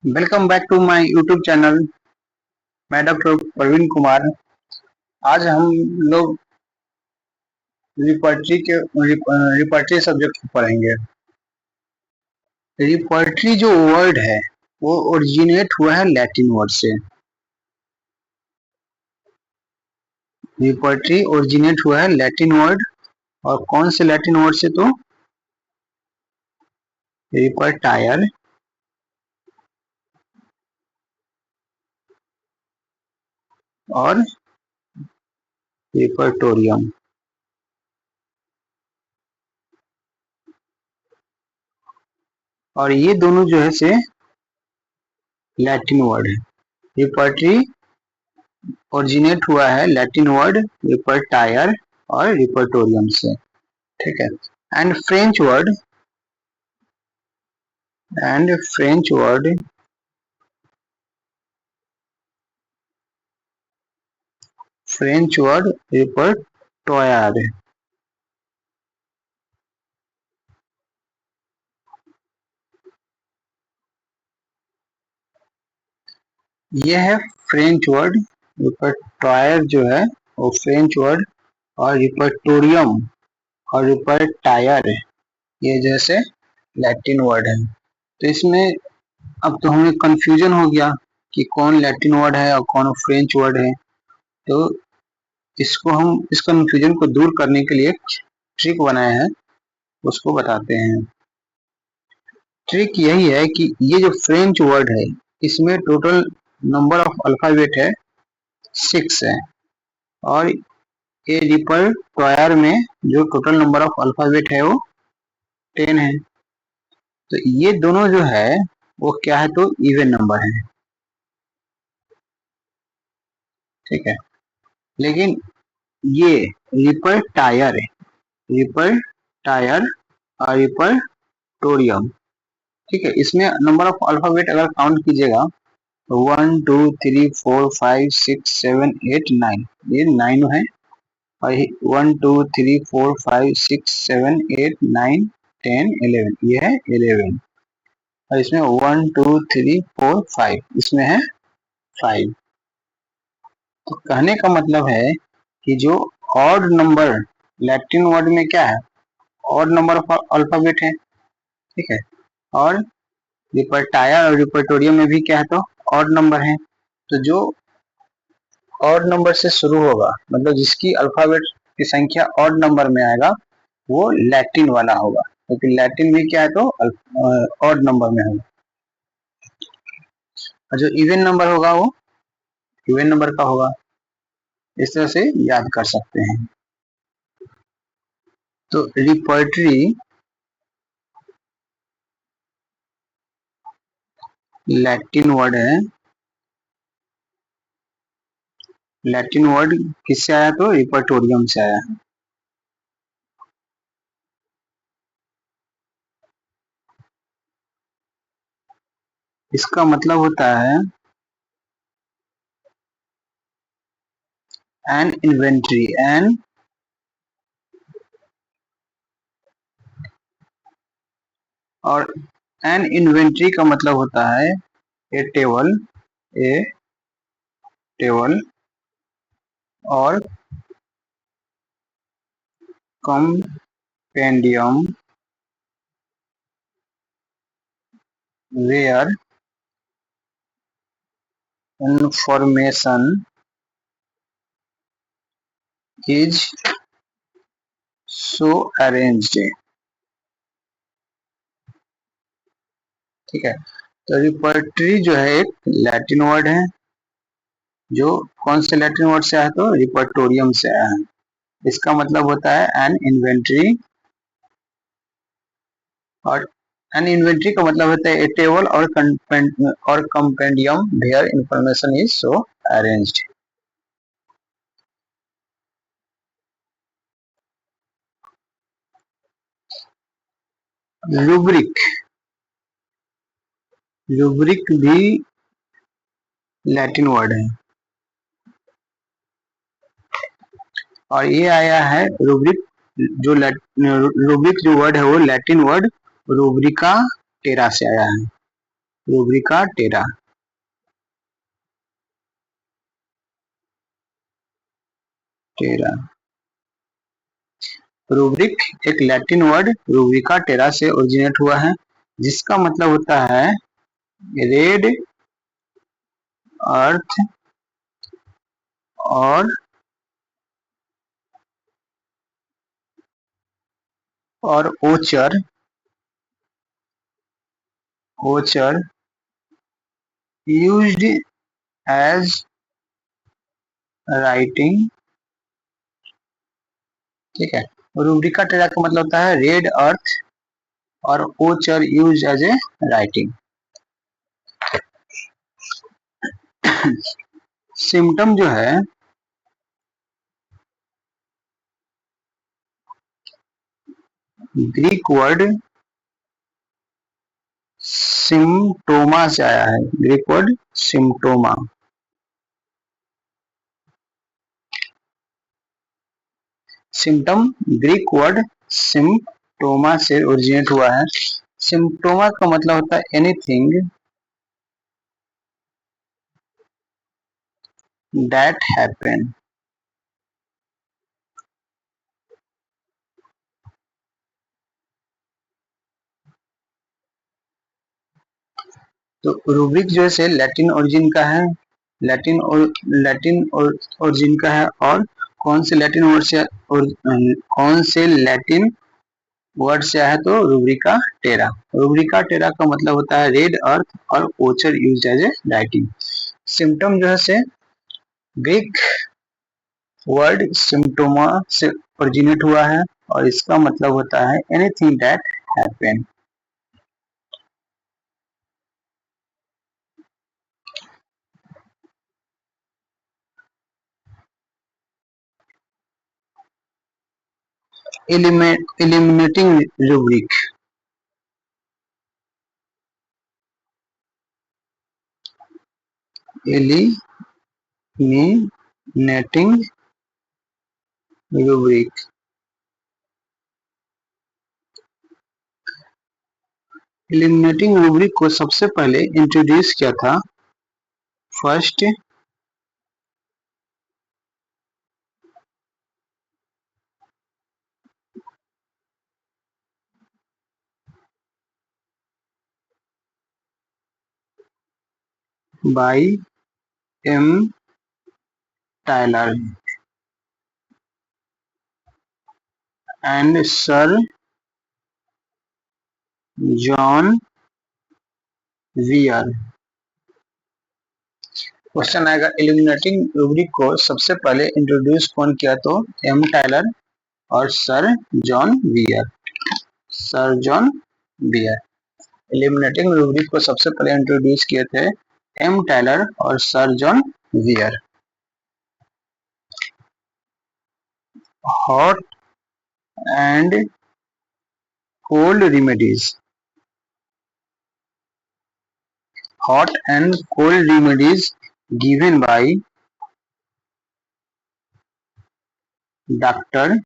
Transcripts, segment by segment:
Welcome back to my YouTube channel. मैं doctor Praveen Kumar. आज हम लोग रिपर्टरी सब्जेक्ट पढ़ेंगे। रिपर्टरी जो वर्ड है वो ओरिजिनेट हुआ है लैटिन वर्ड से। रिपर्टरी ओरिजिनेट हुआ है लैटिन वर्ड, और कौन से लैटिन वर्ड से? तो रिपर्टायर और रिपर्टोरियम। और ये दोनों जो है से लैटिन वर्ड है। रिपर्टरी ओरिजिनेट हुआ है लैटिन वर्ड रिपर्टायर और रिपर्टोरियम से, ठीक है। And French word repertoire. ये है फ्रेंच वर्ड। रिपर्टोयर जो है वो फ्रेंच वर्ड, और रिपर्टोरियम और रिपर्टायर ये जैसे लैटिन वर्ड है। तो इसमें अब तो हमें कंफ्यूजन हो गया कि कौन लैटिन वर्ड है और कौन फ्रेंच वर्ड है। तो इस कंफ्यूजन को दूर करने के लिए एक ट्रिक बनाए हैं, उसको बताते हैं। ट्रिक यही है कि ये जो फ्रेंच वर्ड है इसमें टोटल नंबर ऑफ अल्फाबेट है 6 है, और ये रिपर्टोयर में जो टोटल नंबर ऑफ अल्फाबेट है वो 10 है। तो ये दोनों जो है वो क्या है? तो इवन नंबर है, ठीक है। लेकिन ये रिपर्टायर है, रिपर्टायर और रिपर्टोरियम, ठीक है। इसमें नंबर ऑफ अल्फाबेट अगर काउंट कीजिएगा तो 1 2 3 4 5 6 7 8 9, ये 9 है। और 1 2 3 4 5 6 7 8 9 10 11, ये है 11। और इसमें 1 2 3 4 5, इसमें है 5। तो कहने का मतलब है कि जो ऑड नंबर लैटिन वर्ड में क्या है? ऑड नंबर ऑफ अल्फाबेट है, ठीक है। और रिपर्टायर और रिपर्टोरियम में भी क्या है? तो ऑड नंबर है। तो जो ऑड नंबर से शुरू होगा, मतलब जिसकी अल्फाबेट की संख्या ऑड नंबर में आएगा, वो लैटिन वाला होगा, क्योंकि लैटिन भी क्या है? तो ऑड नंबर में होगा। और जो इवन नंबर होगा वो इवन नंबर का होगा। इस तरह से याद कर सकते हैं। तो रिपर्टरी लैटिन वर्ड है। लैटिन वर्ड किससे आया? तो रिपर्टोरियम से आया है। इसका मतलब होता है एन इन्वेंट्री। और एन इन्वेंट्री का मतलब होता है ए टेबल और compendium where information is so arranged, ठीक है। तो रिपर्टरी जो है एक लैटिन वर्ड है, जो कौन से लैटिन वर्ड से आया? तो रिपर्टोरियम से आया है। इसका मतलब होता है एन इन्वेंट्री। और एन इन्वेंट्री का मतलब होता है ए टेबल और compendium where information is so arranged. Rubric भी लैटिन वर्ड है, और ये आया है रूब्रिक। रूब्रिक जो वर्ड है वो लैटिन वर्ड रूब्रिका टेरा से आया है। रूब्रिका टेरा। टेरा रूब्रिक एक लैटिन वर्ड रूब्रिका टेरा से ओरिजिनेट हुआ है, जिसका मतलब होता है रेड अर्थ और ओचर यूज्ड एज राइटिंग। ठीक है, रूब्रिका टेरा का मतलब होता है रेड अर्थ और ochre use as a writing. Symptom जो है ग्रीक वर्ड सिम्टोमा से आया है। Greek word symptoma. Symptom Greek word symptoma से ओरिजिनेट हुआ है। सिम्टोमा का मतलब होता है एनीथिंग दैट हैपन। तो रूब्रिक जो है लैटिन ओरिजिन का है। लैटिन ओरिजिन का है। और कौन से लैटिन वर्ड से कौन से लैटिन वर्ड से आया तो रूब्रिका टेरा। रूब्रिका टेरा का मतलब होता है रेड अर्थ और ochre used as a writing. Symptom जो है ग्रीक वर्ड सिम्टोमा से ओरिजिनेट हुआ है और इसका मतलब होता है anything that happen. eliminating rubric। eliminating rubric eliminating rubric को सबसे पहले इंट्रोड्यूस किया था first by M Tyler and sir John Weir. Question आएगा इल्यूमिनेटिंग रूब्रिक को सबसे पहले इंट्रोड्यूस कौन किया तो एम टायलर और sir John Weir. Sir John Weir illuminating rubric को सबसे पहले इंट्रोड्यूस किए थे एम टायलर और sir John Weir. Hot and cold remedies. hot and cold remedies given by Dr.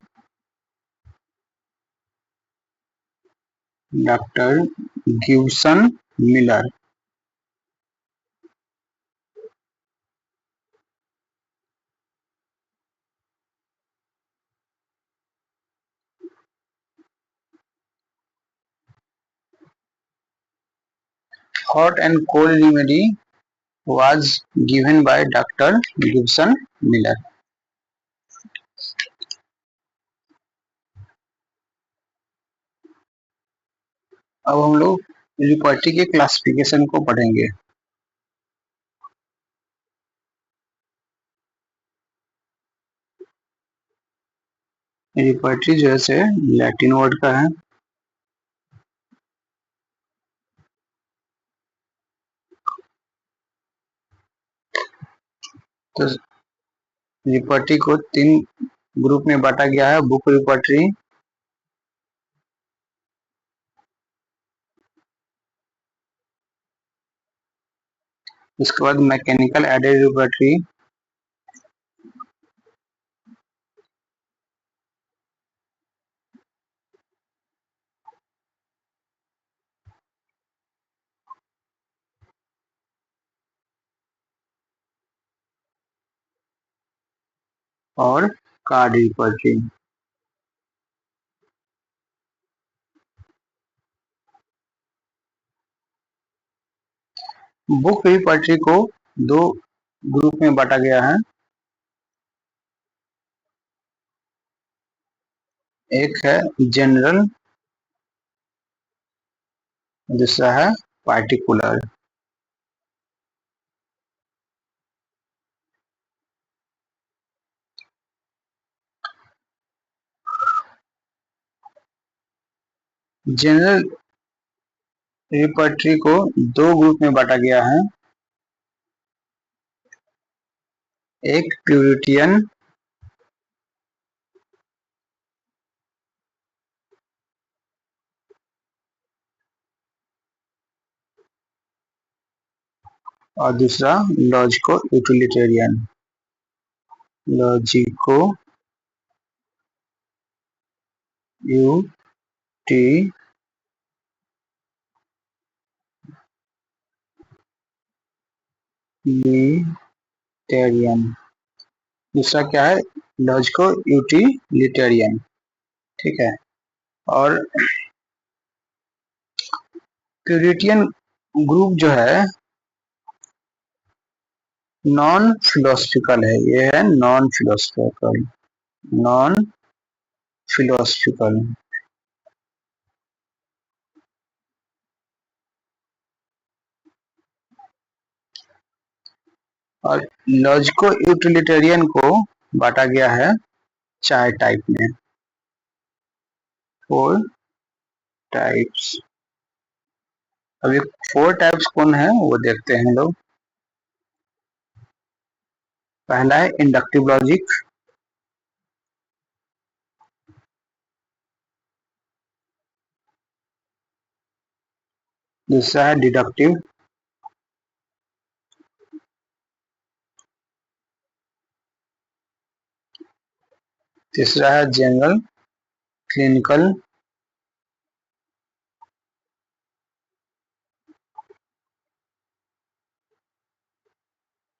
Gibson Miller। Hot and cold remedy was given by Dr. Gibson Miller। अब हम लोग रिपर्टी के क्लासिफिकेशन को पढ़ेंगे। रिपर्टी जो है लैटिन वर्ड का है। तो रिपर्टी को 3 ग्रुप में बांटा गया है। बुक रिपर्टरी, उसके बाद मैकेनिकल एडेड रिपर्टरी, और कार्ड रिपर्टरी। बुक रिपर्टरी को दो ग्रुप में बांटा गया है। एक है जनरल, दूसरा है पार्टिकुलर। जनरल रिपर्टरी को दो ग्रुप में बांटा गया है। एक प्यूरिटियन और दूसरा लॉजिको यूटिलिटेरियन। Logico utilitarian. दूसरा क्या है? Logico utilitarian. ठीक है। और प्यूरिटियन ग्रुप जो है नॉन फिलोसफिकल है। ये है नॉन फिलोसफिकल। Non philosophical. और लॉजिको यूटिलिटेरियन को बांटा गया है 4 टाइप में। 4 टाइप्स। अभी 4 टाइप्स कौन है वो देखते हैं लोग। पहला है इंडक्टिव लॉजिक, दूसरा है डिडक्टिव, तीसरा है जनरल क्लिनिकल,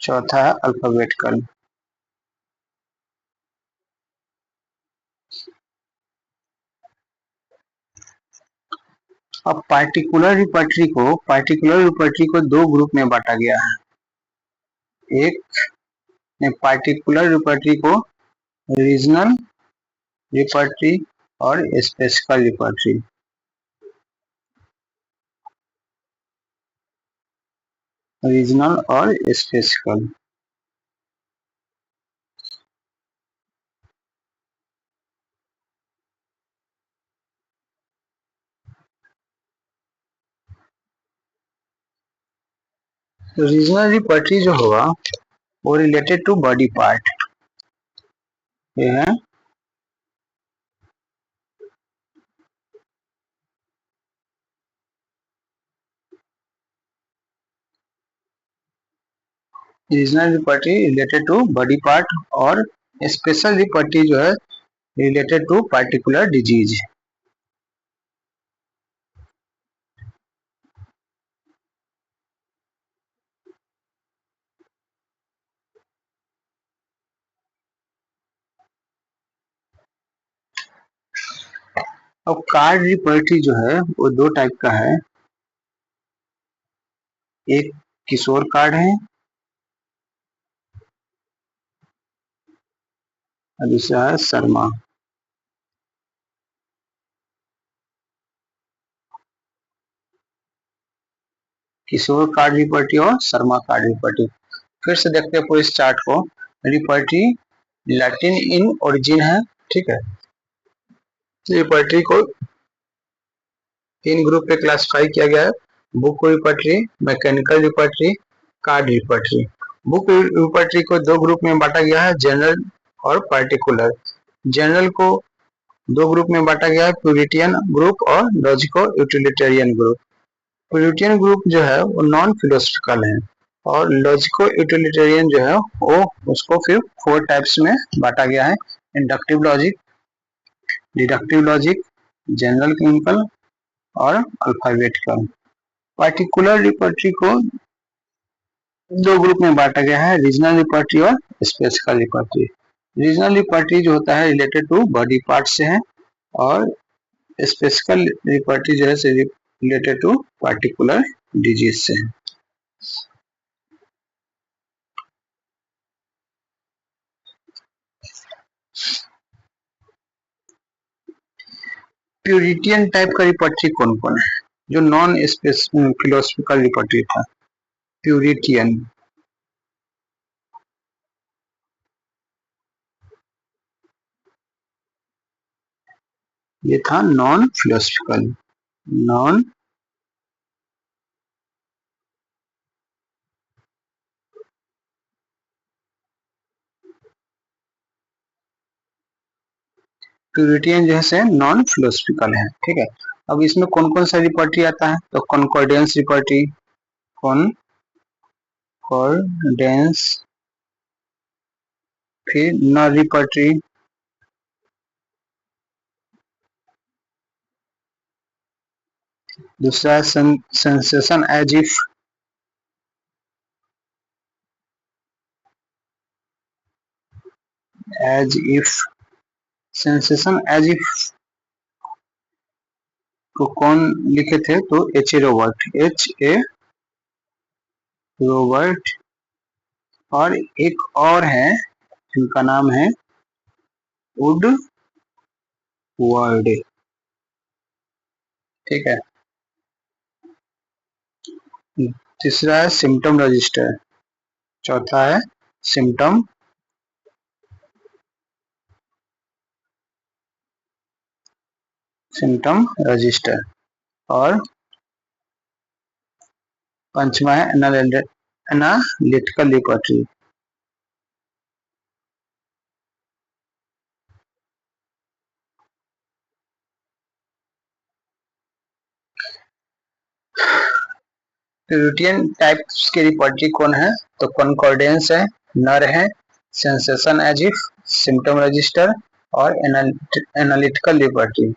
चौथा है अल्फाबेटिकल। अब पार्टिकुलर रिपर्टरी को दो ग्रुप में बांटा गया है। एक ने पार्टिकुलर रिपर्टरी को रीजनल रिपर्टरी और स्पेसिफिक रिपर्टरी। रीजनल और स्पेसिफिक। तो रीजनल रिपर्टरी जो होगा वो रिलेटेड टू बॉडी पार्ट। ये है regional repertory related to body part, और स्पेशल रिपर्टरी जो है रिलेटेड टू पार्टिकुलर डिजीज। अब कार्ड रिपर्टरी जो है वो दो टाइप का है। एक किशोर कार्ड है और दूसरा है शर्मा। किशोर कार्ड रिपर्टरी और शर्मा कार्ड रिपर्टरी। फिर से देखते हैं पूरे इस चार्ट को। रिपर्टरी लैटिन इन ओरिजिन है। ठीक है। रिपर्टरी को 3 ग्रुप पे क्लासिफाई किया गया है। Book repertory, mechanical repertory, card repertory. Book repertory को दो ग्रुप में बांटा गया है, जनरल और पार्टिकुलर। जनरल को दो ग्रुप में बांटा गया है, प्यूरिटियन ग्रुप और लॉजिको यूटिलिटेरियन ग्रुप। प्यूरिटियन ग्रुप जो है वो नॉन फिलोसफिकल है, और लॉजिको यूटिलिटेरियन जो है वो उसको फिर 4 टाइप्स में बांटा गया है। Inductive logic, deductive logic, general clinical और अल्फाबेटिकल। पार्टिकुलर रिपर्टरी को दो ग्रुप में बांटा गया है, रीजनल रिपर्टरी और स्पेसिफिक रिपर्टरी। रीजनल रिपर्टरी जो होता है रिलेटेड टू बॉडी पार्ट से है, और स्पेसिफिकल रिपर्टरी जो है रिलेटेड टू पार्टिकुलर डिजीज से है। प्यूरिटियन टाइप का रिपर्टरी कौन कौन है, जो नॉन फिलोसफिकल रिपर्टरी था? प्यूरिटियन, ये था नॉन फिलोसफिकल, नॉन प्यूरिटियन जो है नॉन फिलोसफिकल है। ठीक है, अब इसमें कौन कौन सा रिपर्टरी आता है? तो कॉन्कॉर्डेंस रिपर्टरी, कॉन्कॉर्डेंस, फिर नॉन रिपर्टरी, दूसरा sensation as if, sensation as if को कौन लिखे थे? तो H A Robert, H A Robert, और एक और है जिनका नाम है वुड वर्ड। ठीक है, तीसरा है सिम्टम रजिस्टर, चौथा है सिम्टम रजिस्टर, और पांचवा है एनालिटिकल रिपर्टरी। प्यूरिटियन टाइप्स के रिपर्टरी कौन है? तो कॉन्कॉर्डेंस है, नर है, sensation as if, symptom register, और एनालिटिकल रिपर्टरी।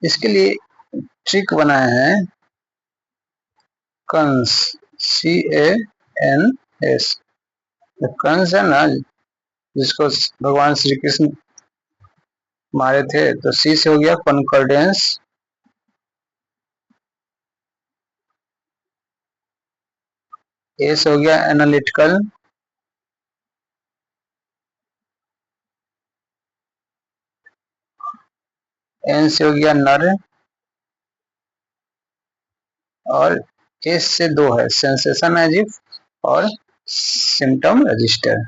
इसके लिए ट्रिक बनाए हैं कंस, CANS। कंस है ना, जिसको भगवान श्री कृष्ण मारे थे, तो सी से हो गया कॉन्कॉर्डेंस, ए से हो गया एनालिटिकल, एन से हो गया नर, और एस से दो है सेंसेशन एज इफ और सिम्टम रजिस्टर,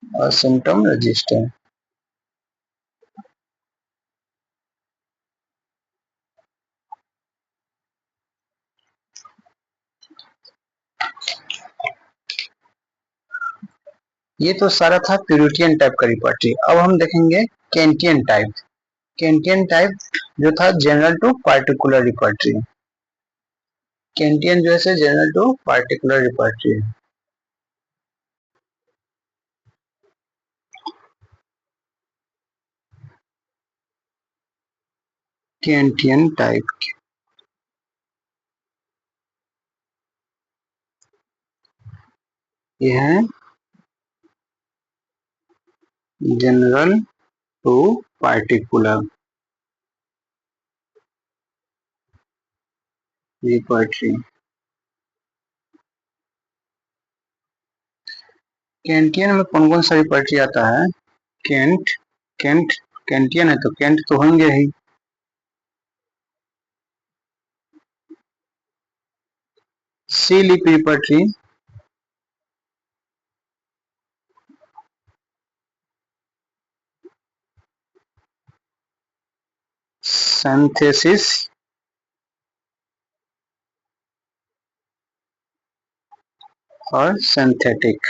और सिम्टम रजिस्टर। ये तो सारा था प्यूरिटियन टाइप का रिपर्टरी। अब हम देखेंगे कैंटियन टाइप। कैंटियन टाइप जो था जनरल टू पार्टिकुलर रिपर्टरी। कैंटियन जो है जनरल टू पार्टिकुलर रिपर्टरी है। कैंटियन टाइप ये है जनरल टू पार्टिकुलर रिपर्टरी। कैंटियन में कौन कौन सा रिपर्टरी आता है? कैंट, कैंट, कैंटियन है तो कैंट तो होंगे ही। सी लिप रिपर्टरी, सिंथेसिस, और सिंथेटिक।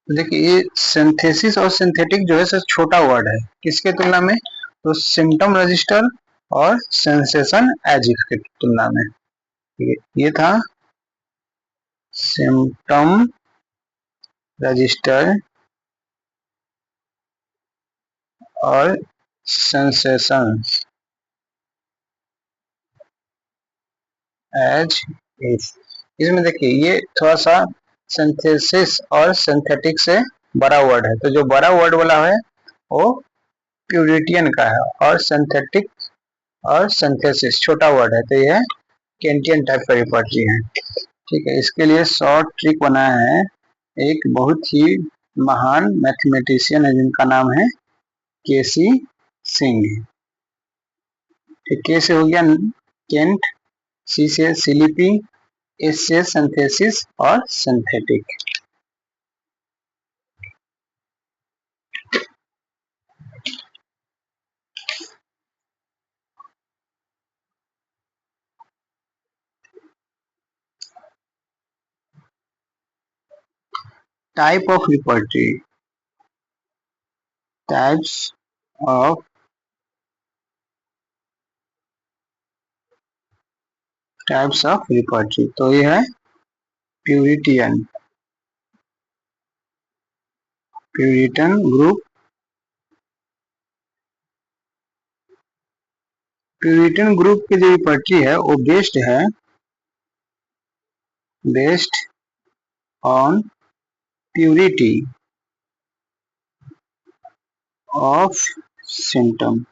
देखिए ये सिंथेसिस और सिंथेटिक जो है सर छोटा वर्ड है, किसके तुलना में? तो सिम्टम रजिस्टर और सेंसेशन एजिफ की तुलना में। ये था symptom register और sensations as if। इसमें देखिए ये थोड़ा सा सिंथेसिस और सिंथेटिक से बड़ा वर्ड है, तो जो बड़ा वर्ड वाला है वो प्यूरिटियन का है और सिंथेटिक और सिंथेसिस छोटा वर्ड है, तो यह कैंटियन टाइप का रिपर्टी है। ठीक है, इसके लिए शॉर्ट ट्रिक बनाया है एक बहुत ही महान मैथमेटिशियन है जिनका नाम है केसी सिंह। के से हो गया केंट, सी से सिलिपी, एस से सिंथेसिस और synthetic. Type of repertory, types of repertory, तो ये है puritan, puritan group. Puritan group की जो रिपर्टी है वो based on purity of symptom.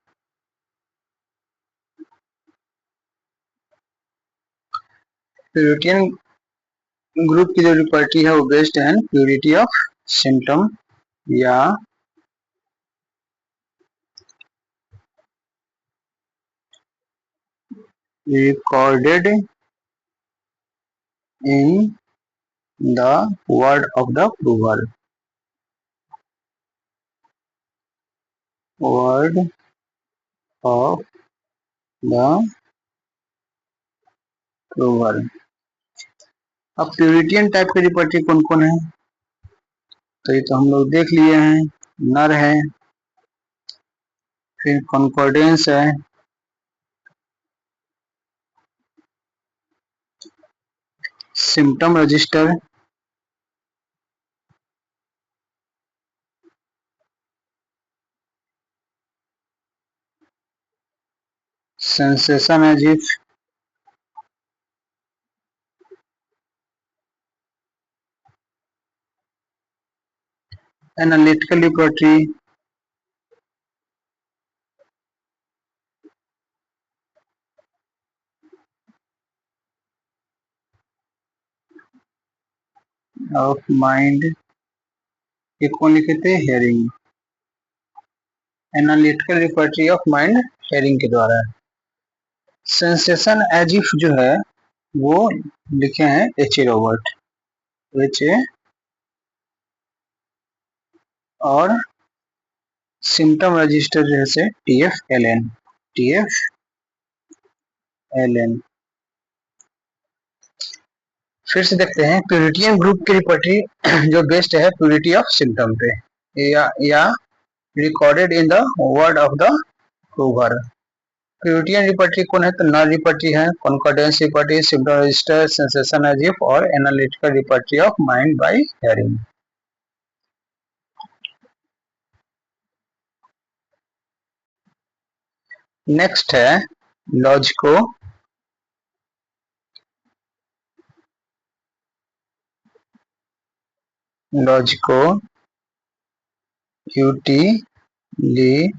Puritan group की जो रिपर्टी है वो बेस्ड है प्यूरिटी ऑफ सिम्टम या recorded in the word of the prover, word of the prover। अब प्यूरिटियन टाइप के रिपर्टी कौन कौन है, तो ये तो हम लोग देख लिए हैं। नर है, फिर कॉन्कॉर्डेंस है, symptom register, sensation as if, analytical repertory, of mind, ये कौन लिखे थे, Hering. Analytical repertory of mind Hering के द्वारा। सेंसेशन एज इफ जो है वो लिखे हैं H A Robert, H A, और सिम्टम रजिस्टर जैसे T F L N, T F L N. फिर से देखते हैं प्यूरिटियन ग्रुप की रिपर्टी जो बेस्ड है प्यूरिटी ऑफ सिम्टम पे या recorded in the word of the prover. Puritan repertory कौन है, तो नल रिपर्टी है, concordance repertory, symptom register, sensation as if और analytical repertory of mind by Hering. Next है logico, utilitarian,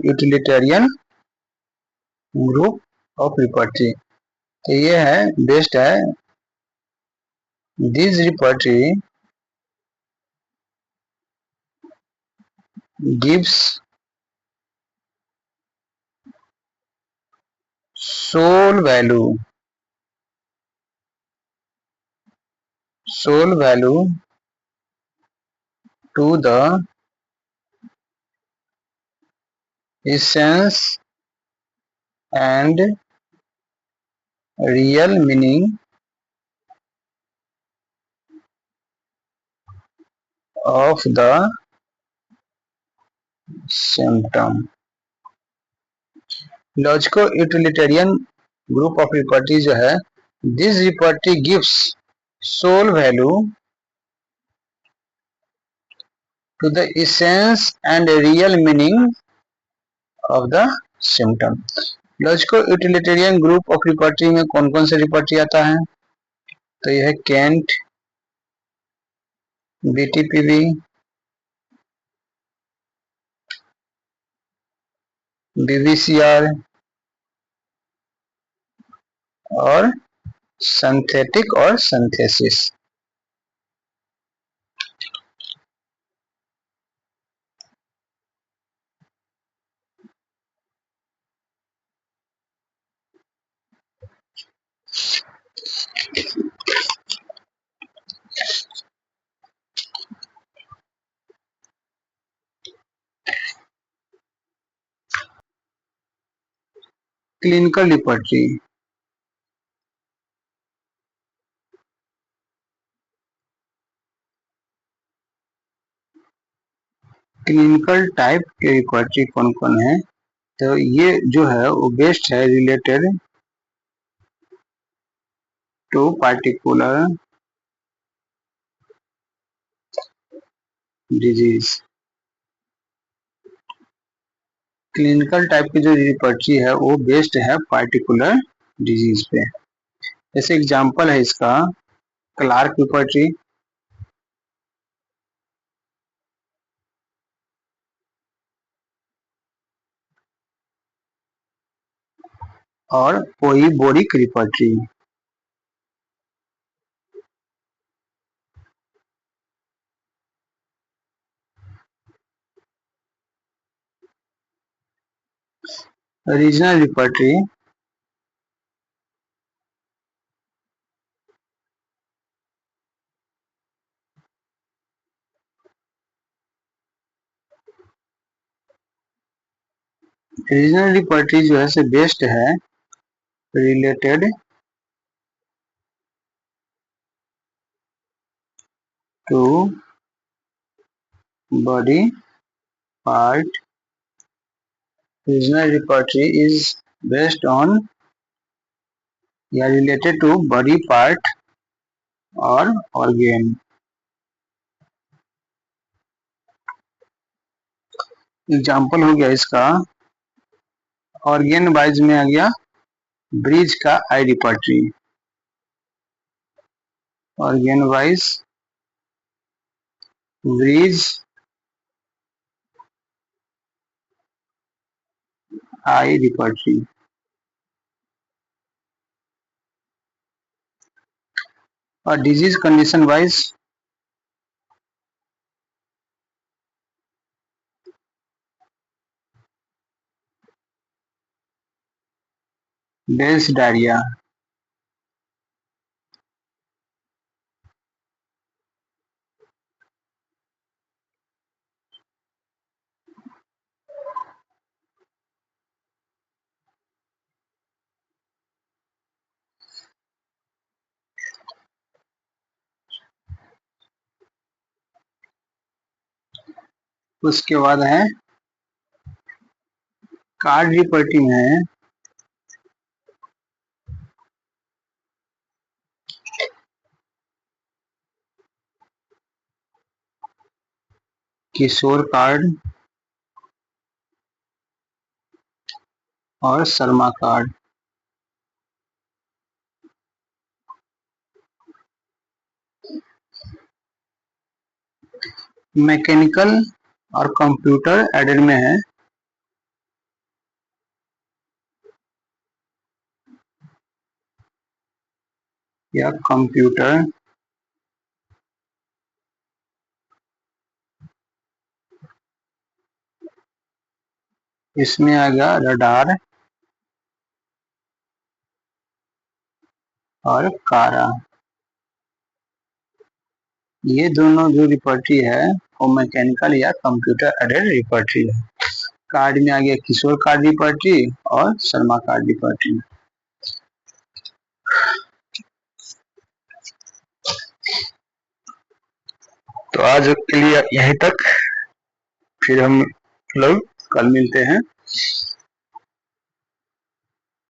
utilitarian group of repertory. तो ये है बेस्ड है this repertory gives sole value to the essence and real meaning of the symptom। Logico utilitarian group of repertory जो है, this repertory gives sole value to the essence and real meaning of the symptom. Logico utilitarian group of repertory में कौन कौन से रिपर्टी आता है? तो यह है केंट, बीटीपीवी, बीवीसीआर और सिंथेटिक और सिंथेसिस। क्लिनिकल रिपर्टी, क्लिनिकल टाइप के रिपर्टी कौन कौन है? तो ये जो है वो बेस्ट है related to particular disease. Clinical type की जो रिपर्टी है वो बेस्ड है पार्टिकुलर डिजीज पे। जैसे एग्जांपल है इसका क्लार्क रिपर्टी और पोइबोरिक रिपर्टी। रीजनल रिपर्टी, रीजनल रिपर्टी जो है से बेस्ड है related to body part. Regional repertory is based on या रिलेटेड टू बॉडी पार्ट और ऑर्गेन। एग्जाम्पल हो गया इसका ऑर्गेन वाइज में आ गया ब्रिज का आई रिपर्टी, ऑर्गेन वाइज ब्रिज आई रिपर्टी। और disease condition wise Bell's diarrhoea, उसके बाद है कार्ड रिपर्टी में किशोर कार्ड और शर्मा कार्ड। मैकेनिकल और कंप्यूटर एडेड में है या कंप्यूटर इसमें आ गया रडार और कारा। ये दोनों जो रिपर्टी है वो मैकेनिकल या कंप्यूटर एडेड रिपर्टी है। कार्ड में आ गया किशोर कार्ड रिपर्टी और शर्मा कार्ड रिपर्टी। तो आज के लिए यहीं तक, फिर हम लोग कल मिलते हैं।